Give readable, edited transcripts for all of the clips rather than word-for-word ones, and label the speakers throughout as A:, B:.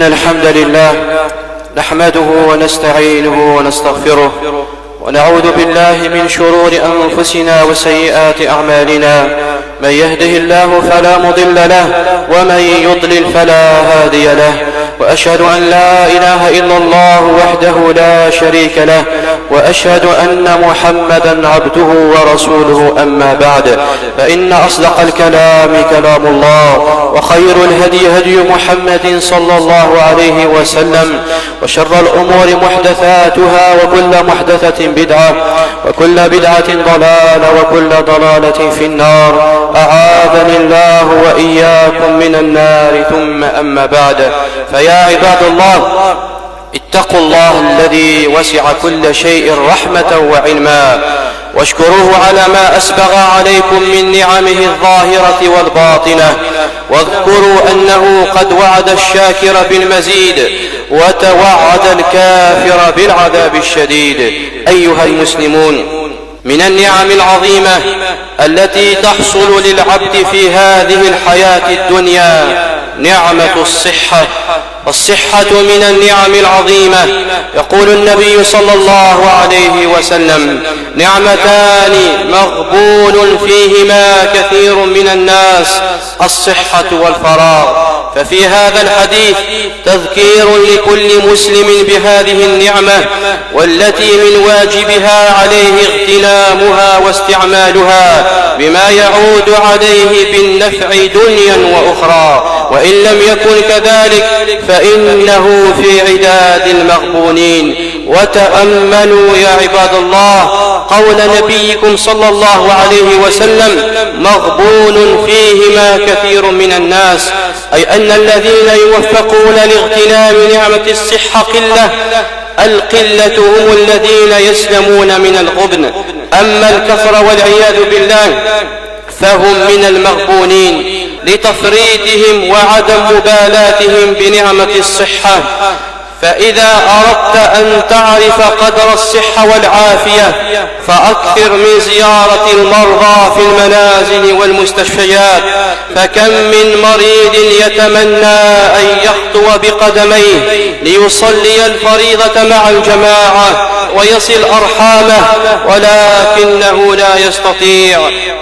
A: الحمد لله نحمده ونستعينه ونستغفره ونعوذ بالله من شرور أنفسنا وسيئات أعمالنا. من يهده الله فلا مضل له ومن يضلل فلا هادي له، وأشهد أن لا إله إلا الله وحده لا شريك له، وأشهد أن محمدا عبده ورسوله. أما بعد، فإن أصدق الكلام كلام الله، وخير الهدي هدي محمد صلى الله عليه وسلم، وشر الأمور محدثاتها، وكل محدثة بدعة، وكل بدعة ضلالة، وكل ضلالة في النار. أعاذني الله وإياكم من النار. ثم أما بعد، فيا عباد الله، اتقوا الله الذي وسع كل شيء رحمة وعلما، واشكروه على ما أسبغ عليكم من نعمه الظاهرة والباطنة، واذكروا أنه قد وعد الشاكر بالمزيد وتوعد الكافر بالعذاب الشديد. أيها المسلمون، من النعم العظيمة التي تحصل للعبد في هذه الحياة الدنيا نعمة الصحة. الصحة من النعم العظيمة. يقول النبي صلى الله عليه وسلم: نعمتان مغبون فيهما كثير من الناس، الصحة والفراغ. ففي هذا الحديث تذكير لكل مسلم بهذه النعمة، والتي من واجبها عليه اغتنامها واستعمالها بما يعود عليه بالنفع دنيا وأخرى، وإن لم يكن كذلك فإنه في عداد المغبونين. وتأملوا يا عباد الله قول نبيكم صلى الله عليه وسلم: مغبون فيهما كثير من الناس، أي أن الذين يوفقون لاغتنام نعمة الصحة قلة. القلة هم الذين يسلمون من الغبن، أما الكثرة والعياذ بالله فهم من المغبونين لتفريطهم وعدم مبالاتهم بنعمة الصحة. فإذا أردت أن تعرف قدر الصحة والعافية فأكثر من زيارة المرضى في المنازل والمستشفيات، فكم من مريض يتمنى أن يخطو بقدميه ليصلي الفريضة مع الجماعة ويصل أرحامه ولكنه لا يستطيع.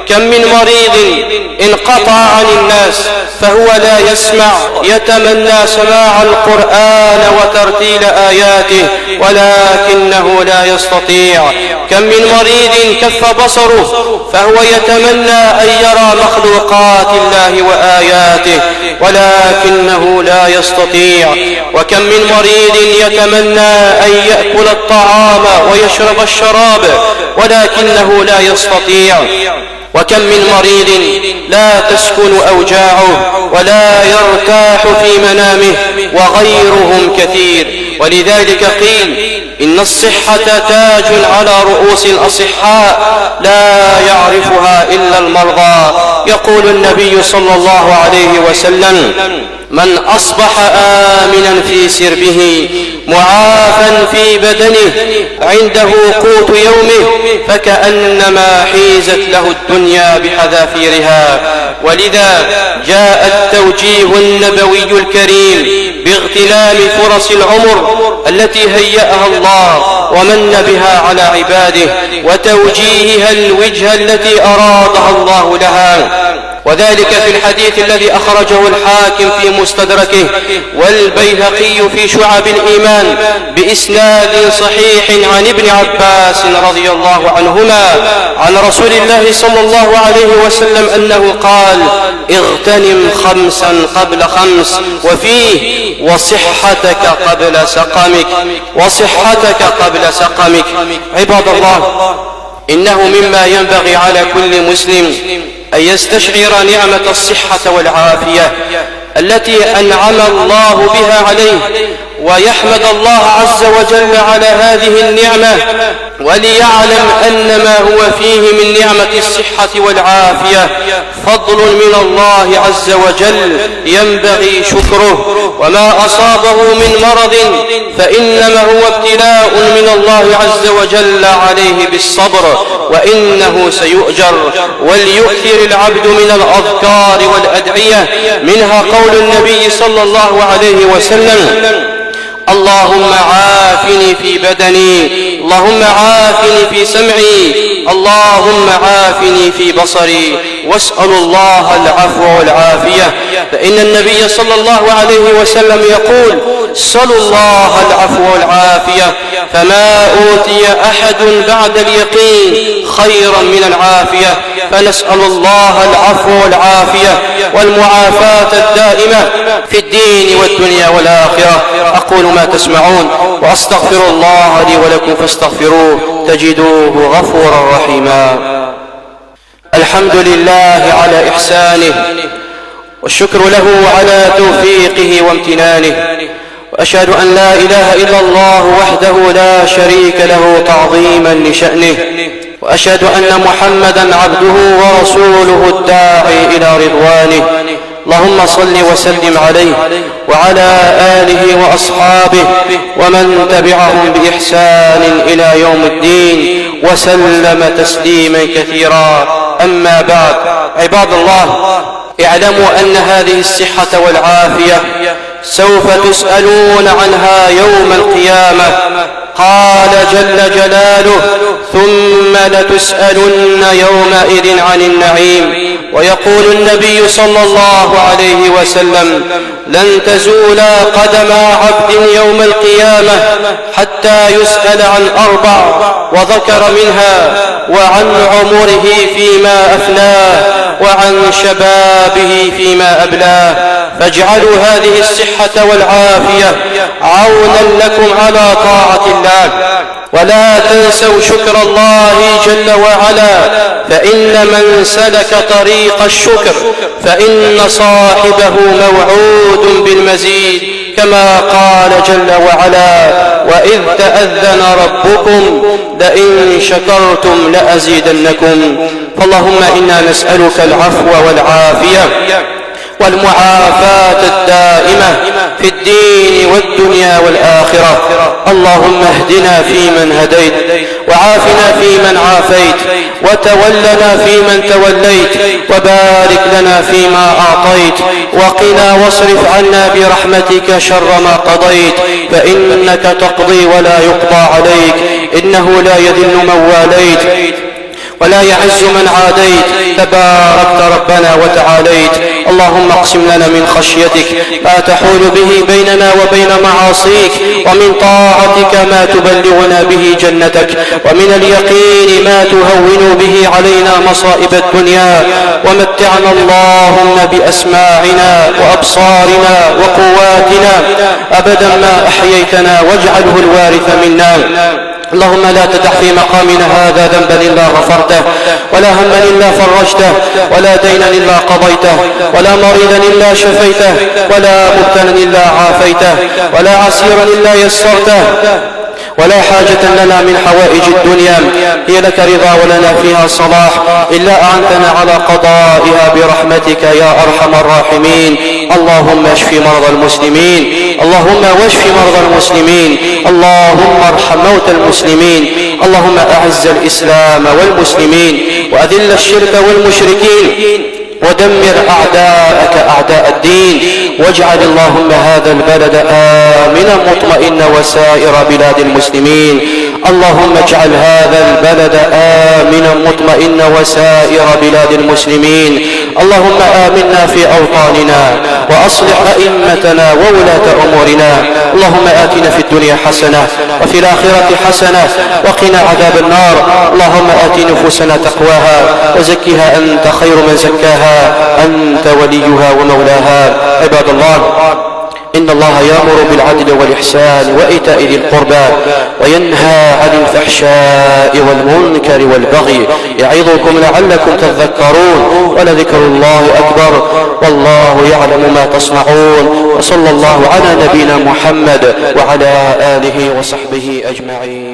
A: كم من مريض انقطع عن الناس فهو لا يسمع، يتمنى سماع القرآن وترتيل آياته ولكنه لا يستطيع. كم من مريض كف بصره فهو يتمنى أن يرى مخلوقات الله وآياته ولكنه لا يستطيع. وكم من مريض يتمنى أن يأكل الطعام ويشرب الشراب ولكنه لا يستطيع. وكم من مريض لا تسكن أوجاعه ولا يرتاح في منامه، وغيرهم كثير. ولذلك قيل: إن الصحة تاج على رؤوس الأصحاء لا يعرفها إلا المرضى. يقول النبي صلى الله عليه وسلم: من أصبح آمنا في سربه معافا في بدنه عنده قوت يومه فكأنما حيزت له الدنيا بحذافيرها. ولذا جاء التوجيه النبوي الكريم باغتنام فرص العمر التي هيأها الله ومن بها على عباده، وتوجيهها الوجهة التي أرادها الله لها. وذلك في الحديث الذي أخرجه الحاكم في مستدركه والبيهقي في شعب الإيمان بإسناد صحيح عن ابن عباس رضي الله عنهما عن رسول الله صلى الله عليه وسلم أنه قال: اغتنم خمسا قبل خمس، وفيه وصحتك قبل سقمك، وصحتك قبل سقمك. عباد الله، إنه مما ينبغي على كل مسلم أن يستشعر نعمة الصحة والعافية التي أنعم الله بها عليه، ويحمد الله عز وجل على هذه النعمة، وليعلم أن ما هو فيه من نعمة الصحة والعافية فضل من الله عز وجل ينبغي شكره. وما أصابه من مرض فإنما هو ابتلاء من الله عز وجل عليه بالصبر، وإنه سيؤجر. وليكثر العبد من الأذكار والأدعية، منها قول النبي صلى الله عليه وسلم: اللهم عافني في بدني، اللهم عافني في سمعي، اللهم عافني في بصري، واسأل الله العفو والعافية. فإن النبي صلى الله عليه وسلم يقول: صلوا الله العفو والعافية، فما أوتي أحد بعد اليقين خيرا من العافية، فنسأل الله العفو والعافية والمعافاة الدائمة في الدين والدنيا والآخرة. أقول ما تسمعون وأستغفر الله لي ولكم فاستغفروه تجدوه غفورا رحيما. الحمد لله على إحسانه، والشكر له على توفيقه وامتنانه، وأشهد أن لا إله إلا الله وحده لا شريك له تعظيما لشأنه، وأشهد أن محمدا عبده ورسوله الداعي إلى رضوانه. اللهم صل وسلم عليه وعلى آله وأصحابه ومن تبعهم بإحسان إلى يوم الدين، وسلم تسليما كثيرا. أما بعد، عباد الله، اعلموا أن هذه الصحة والعافية سوف تسألون عنها يوم القيامة. قال جل جلاله: ثم لتسألن يومئذ عن النعيم. ويقول النبي صلى الله عليه وسلم: لن تزول قدم عبد يوم القيامة حتى يسأل عن أربع، وذكر منها: وعن عمره فيما أفناه، وعن شبابه فيما أبلاه. فاجعلوا هذه الصحة والعافية عونا لكم على طاعة الله، ولا تنسوا شكر الله جل وعلا، فإن من سلك طريق الشكر فإن صاحبه موعود بالمزيد، كما قال جل وعلا: وإذ تأذن ربكم لئن شكرتم لأزيدنكم. فاللهم إنا نسألك العفو والعافية والمعافاة الدائمة في الدين والدنيا والآخرة. اللهم اهدنا فيمن هديت، وعافنا فيمن عافيت، وتولنا فيمن توليت، وبارك لنا فيما أعطيت، وقنا واصرف عنا برحمتك شر ما قضيت، فإنك تقضي ولا يقضى عليك، إنه لا يذل من واليت ولا يعز من عاديت، تباركت ربنا وتعاليت. اللهم اقسم لنا من خشيتك ما تحول به بيننا وبين معاصيك، ومن طاعتك ما تبلغنا به جنتك، ومن اليقين ما تهون به علينا مصائب الدنيا. ومتعنا اللهم بأسماعنا وأبصارنا وقواتنا أبدا ما أحييتنا، واجعله الوارث منا. اللهم لا تدع في مقامنا هذا ذنبا إلا غفرته، ولا هما إلا فرجته، ولا دينا إلا قضيته، ولا مريضا إلا شفيته، ولا مبتلا إلا عافيته، ولا عسيرا إلا يسرته، ولا حاجة لنا من حوائج الدنيا هي لك رضا ولنا فيها صلاح إلا أعنتنا على قضائها برحمتك يا أرحم الراحمين. اللهم اشف مرضى المسلمين، اللهم واشف مرضى المسلمين، اللهم ارحم موتى المسلمين، اللهم أعز الإسلام والمسلمين، وأذل الشرك والمشركين، ودمر أعداءك أعداء الدين، واجعل اللهم هذا البلد آمنا مطمئنا وسائر بلاد المسلمين. اللهم اجعل هذا البلد آمنا مطمئنا وسائر بلاد المسلمين. اللهم آمنا في أوطاننا، وأصلح أئمتنا وولاة أمورنا. اللهم آتنا في الدنيا حسنة وفي الآخرة حسنة وقنا عذاب النار. اللهم آت نفوسنا تقواها وزكها أنت خير من زكاها، أنت وليها ومولاها. عباد الله، إن الله يأمر بالعدل والإحسان وإيتاء ذي القربى، وينهى عن الفحشاء والمنكر والبغي، يعظكم لعلكم تذكرون. ولذكر الله أكبر، والله يعلم ما تصنعون. وصلى الله على نبينا محمد وعلى آله وصحبه أجمعين.